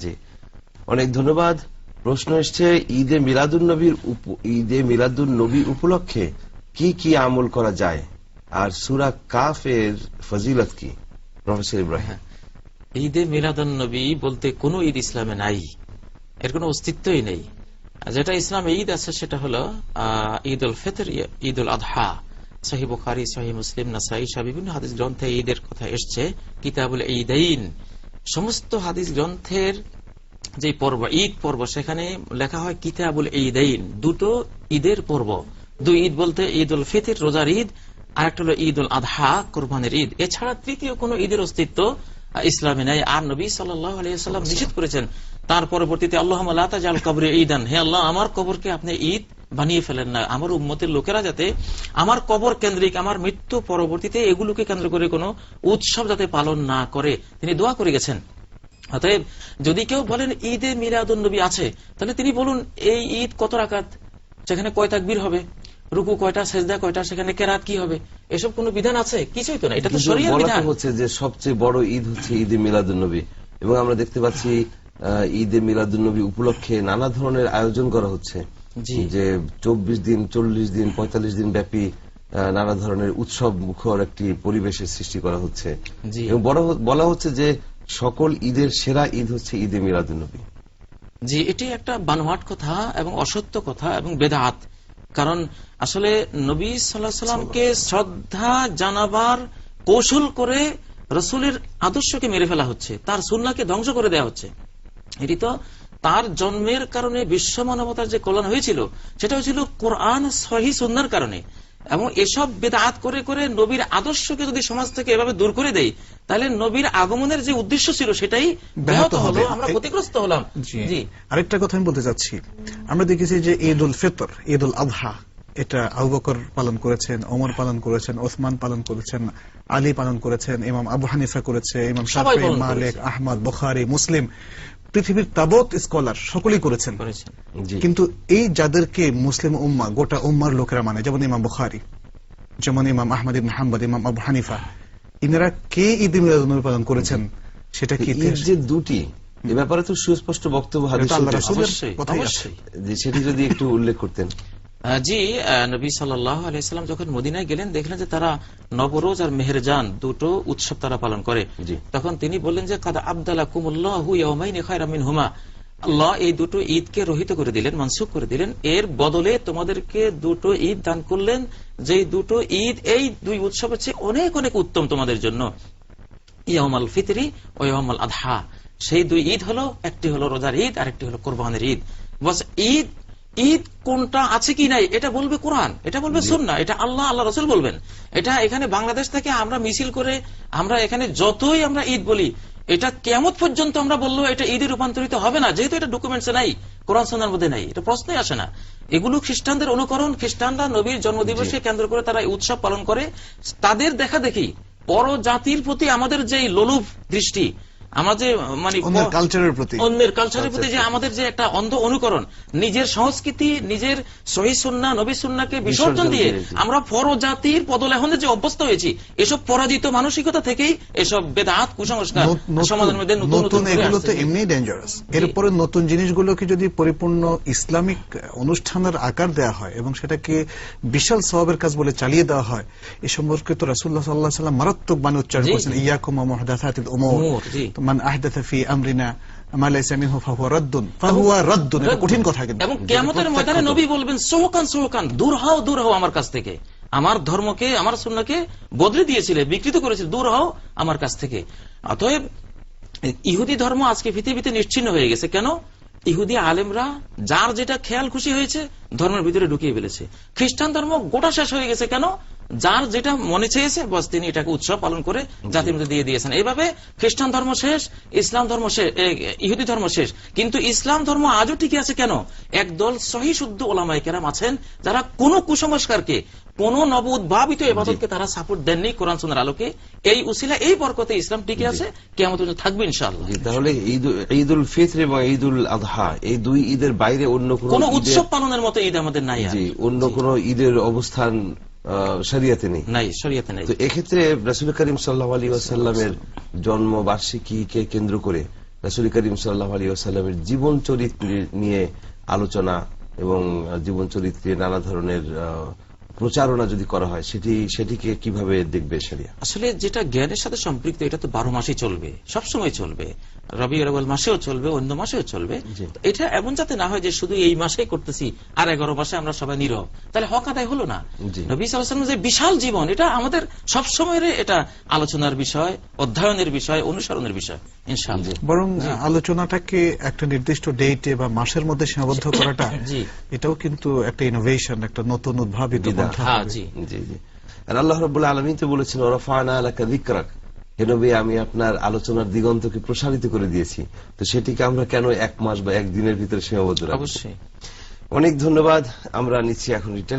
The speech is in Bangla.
জি, অনেক ধন্যবাদ। প্রশ্ন এসছে ঈদে মিলাদুন্নবী উপলক্ষে কি কি আমল করা যায়, আর সূরা কাফের ফজিলত কি? প্রফেসর ইব্রাহিম। ঈদে মিলাদুন্নবী বলতে কোন ঈদ ইসলামে নাই, এর কোন অস্তিত্বই নেই। যেটা ইসলামে ঈদ আছে সেটা হলো ঈদ উল ফিতর, ঈদ উল আযহা। সহিহ বুখারী, সহিহ মুসলিম, নাসাঈ সহ বিভিন্ন হাদিস গ্রন্থে ঈদের কথা এসছে। কিতাবুল ঈদাইন, সমস্ত হাদিস গ্রন্থের যে পর্ব, ঈদ পর্ব, সেখানে লেখা হয় কিতাবুল ঈদাইন, দুটো ঈদের পর্ব। দুই ঈদ বলতে ঈদ উল ফিতর রোজার ঈদ, আর একটা হলো ঈদ উল আযহা কোরবানির ঈদ। এছাড়া তৃতীয় কোন ঈদের অস্তিত্ব ইসলামে নাই। আর নবী সাল্লাল্লাহু আলাইহি ওয়াসাল্লাম নিষেধ করেছেন তার পরবর্তীতে, আল্লাহুম্মা লা তাজআল কবরি ঈদান, হে আল্লাহ আমার কবরকে আপনি ঈদ বানিয়ে ফেলেন না। আমার উম্মতের লোকেরা যাতে আমার কবর কেন্দ্রিক, আমার মৃত্যু পরবর্তীতে এগুলোকে কেন্দ্র করে কোনো উৎসব যাতে পালন না করে তিনি দোয়া করে গেছেন। অতএব যদি কেউ বলেন ঈদে মিলাদুন্নবী আছে, তাহলে তিনি বলুন এই ঈদ কত রাকাত, সেখানে কয় তাকবীর হবে, রুকু কয়টা, সেজদা কয়টা, সেখানে কেরাত কি হবে, এসব কোন বিধান আছে? কিছুই তো না, এটা তো শরীয়তের বিধান। হচ্ছে যে সবচেয়ে বড় ঈদ হচ্ছে ঈদে মিলাদুন্নবী, এবং আমরা দেখতে পাচ্ছি ঈদে মিলাদুন্নবী উপলক্ষে নানা ধরনের আয়োজন করা হচ্ছে, যে 24 দিন, 40 দিন, 45 দিন ব্যাপী নানা ধরনের উৎসব মুখর একটি পরিবেশের সৃষ্টি করা হচ্ছে। এবং বলা হচ্ছে যে সকল ঈদের সেরা ঈদ হচ্ছে ঈদে মিলাদুন্নবী। জি, এটি একটা বানোয়াট কথা এবং অসত্য কথা এবং বেদাত। কারণ আসলে নবী সাল্লাল্লাহু আলাইহি সাল্লামকে শ্রদ্ধা জানাবার কৌশল করে রাসূলের আদর্শকে মেরে ফেলা হচ্ছে, তার সুন্নাহকে ধ্বংস করে দেওয়া হচ্ছে। এটি তো তার জন্মের কারণে বিশ্ব মানবতার যে কল্যাণ হয়েছিল সেটা হয়েছিল কোরআন সহিহ সুন্নাহর কারণে। এবং এসব বেদাত করে করে নবীর আদর্শকে যদি সমাজ থেকে এভাবে দূর করে দেয়, তাহলে নবীর আগমনের যে উদ্দেশ্য ছিল সেটাই ব্যাহত হলো, আমরা ক্ষতিগ্রস্ত হলাম। জি, আরেকটা কথা আমি বলতে চাচ্ছি, আমরা দেখেছি যে ঈদ উল ফিতর, ঈদ উল আযহা, এটা আবু বকর পালন করেছেন, ওমর পালন করেছেন, ওসমান পালন করেছেন, আলী পালন করেছেন, ইমাম আবু হানিফা করেছে, ইমাম শাফিঈ, মালিক, আহমদ, বুখারী, মুসলিম, পৃথিবীর তাবৎ স্কলার সকলেই করেছেন। কিন্তু এই যাদেরকে মুসলিম উম্মাহ, গোটা উম্মার লোকেরা মানে, যেমন ইমাম বুখারী, যেমন ইমাম আহমদ ইবনে হাম্বল, ইমাম আবু হানিফা, ইনারা কে ঈদ মিলাদুন্নবী পালন করেছেন? সেটা কি যে দুটি, এ ব্যাপারে তো সুস্পষ্ট বক্তব্য হাদিস সেটি যদি একটু উল্লেখ করতেন। জি, নবী সাল্লাল্লাহু আলাইহি সাল্লাম যখন মদিনায় গেলেন, দেখলেন যে তারা নবরোজ আর মেহেরজান দুটো উৎসব তারা পালন করে। তখন তিনি বললেন যে কাদ আবদালাকুমুল্লাহু ইয়াওমাইনি খায়রাম মিনহুমা, আল্লাহ এই দুটো ঈদকে রহিত করে দিলেন, মানসুখ করে দিলেন, এর বদলে তোমাদেরকে দুটো ঈদ দান করলেন, যে দুটো ঈদ এই দুই উৎসবের চেয়ে অনেক অনেক উত্তম তোমাদের জন্য, ইয়াউমুল ফিতরি ও ইয়াউমুল আযহা। সেই দুই ঈদ হলো, একটি হলো রোজার ঈদ আর একটি হলো কোরবানির ঈদ। বাস ঈদ কোনটা আছে কি নাই এটা বলবে কোরআন, এটা বলবে সুন্নাহ, এটা আল্লাহ রাসূল বলবেন। এটা এখানে বাংলাদেশ থেকে আমরা মিছিল করে আমরা এখানে যতই আমরা ঈদ বলি, এটা কিয়ামত পর্যন্ত আমরা বললেও এটা ঈদে রূপান্তরিত হবে না, যেহেতু এটা ডকুমেন্টসে নাই, কোরআন সুন্নাহর মধ্যে নাই, এটা প্রশ্নই আসে না। এগুলো খ্রিস্টানদের অনুকরণ, খ্রিস্টানরা নবীর জন্মদিবসকে কেন্দ্র করে তারা উৎসব পালন করে। তাদের দেখা দেখি পর জাতির প্রতি আমাদের যে লোলুপ দৃষ্টি, আমাদের মানে অন্যের কালচারের প্রতি যে আমাদের যে একটা অন্ধ অনুকরণ, নিজের সংস্কৃতি, নিজের সহিহ সুন্নাহ, নবী সুন্নাহকে বিসর্জন দিয়ে আমরা পরজাতির পদলেহনের যে অভ্যস্ত হয়েছি, এসব পরাজিত মানসিকতা থেকেই এসব বেদাত, কুসংস্কার সমাজের মধ্যে নতুন, এগুলো তো এমনি ডেঞ্জারাস। এরপরে নতুন জিনিসগুলোকে যদি পরিপূর্ণ ইসলামিক অনুষ্ঠানের আকার দেওয়া হয় এবং সেটাকে বিশাল সওয়াবের কাজ বলে চালিয়ে দেওয়া হয়, এ সম্পর্কে তো রাসূলুল্লাহ সাল্লাল্লাহু আলাইহি ওয়াসাল্লাম মারাত্মক বাণী উচ্চারণ করেছেন, ইয়াকুম ওয়া মুহদাসাতিল উমুর, মান আহদাথা ফি আমরিনা মা লাইসা মিনহু ফাহুয়া রাদ্দুন। এটা কঠিন কথা, কিন্তু এবং কিয়ামতের ময়দানে নবী বলবেন সোহকান দূর হও আমার কাছ থেকে, আমার ধর্মকে, আমার সুন্নাহকে বদলে দিয়েছিলে, বিকৃত করেছিল, দূর হও আমার কাছ থেকে। অতএব ইহুদি ধর্ম আজকে পৃথিবীতে নিশ্চিহ্ন হয়ে গেছে। কেন? ইহুদি আলেমরা যার যেটা খেয়াল খুশি হয়েছে ধর্মের ভিতরে ঢুকিয়ে ফেলেছে। খ্রিস্টান ধর্ম গোটা শেষ হয়ে গেছে। কেন? যার যেটা মনে চেয়েছে বস তিনি এটাকে উৎসব পালন করে জাতির মধ্যে দিয়ে দিয়েছেন। এইভাবে খ্রিস্টান ধর্ম শেষ, ইসলাম ধর্ম শেষ, ইহুদি ধর্ম শেষ। কিন্তু ইসলাম ধর্ম আজও টিকে আছে। কেন? একদল সহি শুদ্ধ ওলামায়ে কেরাম আছেন যারা কোন কুসংস্কারকে, কোন নব উদ্ভাবিত ইবাদতকে তারা সাপোর্ট দেননি কোরআন সুন্নাহর আলোকে। এই উসিলা, এই বরকতে ইসলাম টিকে আছে, কিয়ামত পর্যন্ত থাকবে ইনশাআল্লাহ। তাহলে ঈদুল ফিতর এবং ঈদুল আযহা, এই দুই ঈদের বাইরে অন্য কোন উৎসব পালনের মতো ঈদ আমাদের নাই। অন্য কোন ঈদের অবস্থান শরিয়াতে নেই। শরিয়াতে নেই। তো এক্ষেত্রে রাসূল করিম সাল্লাল্লাহু আলাইহি ওয়াসাল্লামের জন্মবার্ষিকীকে কেন্দ্র করে রাসূল করিম সাল্লাল্লাহু আলাইহি ওয়াসাল্লামের জীবন চরিত্র নিয়ে আলোচনা এবং জীবন চরিত্রে নানা ধরনের প্রচারণা যদি করা হয় সেটিকে কিভাবে দেখবে শরিয়া? আসলে যেটা জ্ঞানের সাথে সম্পৃক্ত এটা তো 12 মাসই চলবে, সবসময় চলবে, রবিউল আউয়াল মাসেও চলবে, অন্য মাসেও চলবে। এটা এমন যাতে না হয় যে শুধু এই মাসেই করতেছি আর 11 মাসে আমরা সবাই নীরব, তাহলে হক আদায় হলো না। নবী সাল্লাল্লাহু আলাইহি ওয়াসাল্লামের যে বিশাল জীবন, এটা আমাদের সবসময়ের এটা আলোচনার বিষয়, অধ্যয়নের বিষয়, অনুসরণের বিষয় ইনশাআল্লাহ। বরং আলোচনাটাকে একটা নির্দিষ্ট ডেটে বা মাসের মধ্যে সীমাবদ্ধ করাটা এটাও কিন্তু একটা ইনোভেশন, একটা নতুন উদ্ভাবিত পন্থা। জি জি জি। আর আল্লাহ রাব্বুল আলামিন তো বলেছেন ওয়ারাফা'না লাকা যিকরাক, হে নবী আমি আপনার আলোচনার দিগন্তকে প্রসারিত করে দিয়েছি। তো সেটিকে আমরা কেন 1 মাস বা 1 দিনের ভিতরে সীমাবদ্ধ রাখব? অবশ্যই। অনেক ধন্যবাদ। আমরা নিচ্ছি এখন রিটার্ন।